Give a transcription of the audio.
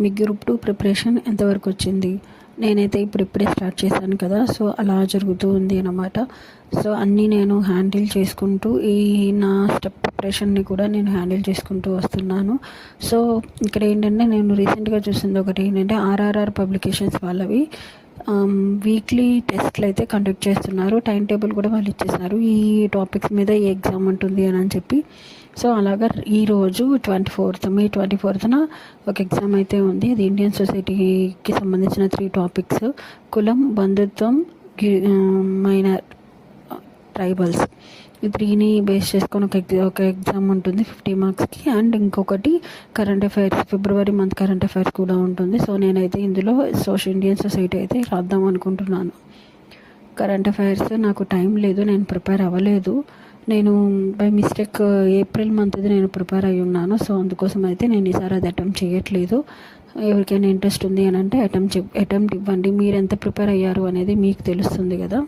మీ group 2 preparation ఎంతవరకు వచ్చింది? నేనైతే ఇప్పుడిప్పుడే స్టార్ట్ చేశాను కదా, సో అలా జరుగుతూ ఉంది అన్నమాట. సో అన్నీ నేను హ్యాండిల్ చేసుకుంటూ నా స్టెప్ ప్రిపరేషన్ని కూడా నేను హ్యాండిల్ చేసుకుంటూ వస్తున్నాను. సో ఇక్కడ ఏంటంటే, నేను రీసెంట్గా చూసింది ఒకటి ఏంటంటే, ఆర్ఆర్ఆర్ పబ్లికేషన్స్ వాళ్ళవి వీక్లీ టెస్ట్లు అయితే కండక్ట్ చేస్తున్నారు. టైం టేబుల్ కూడా వాళ్ళు ఇచ్చేసారు, ఈ టాపిక్స్ మీద ఈ ఎగ్జామ్ ఉంటుంది అని చెప్పి. సో అలాగా ఈరోజు మే 24న ఒక ఎగ్జామ్ అయితే ఉంది. అది ఇండియన్ సొసైటీకి సంబంధించిన 3 టాపిక్స్: కులం, బంధుత్వం, మైనర్ ట్రైబల్స్. ఈ 3ని బేస్ చేసుకొని ఒక ఎగ్జామ్ ఉంటుంది 50 మార్క్స్కి. అండ్ ఇంకొకటి కరెంట్ అఫైర్స్, ఫిబ్రవరి మంత్ కరెంట్ అఫైర్స్ కూడా ఉంటుంది. సో నేనైతే ఇందులో ఇండియన్ సొసైటీ అయితే రాద్దాం అనుకుంటున్నాను. కరెంట్ అఫైర్స్ నాకు టైం లేదు, నేను ప్రిపేర్ అవ్వలేదు. నేను బై మిస్టేక్ ఏప్రిల్ మంత్ది నేను ప్రిపేర్ అయ్యి ఉన్నాను. సో అందుకోసం అయితే నేను ఈసారి అది అటెంప్ట్ చేయట్లేదు. ఎవరికైనా ఇంట్రెస్ట్ ఉంది అని అంటే అటెంప్ట్ ఇవ్వండి. మీరు ఎంత ప్రిపేర్ అయ్యారు అనేది మీకు తెలుస్తుంది కదా.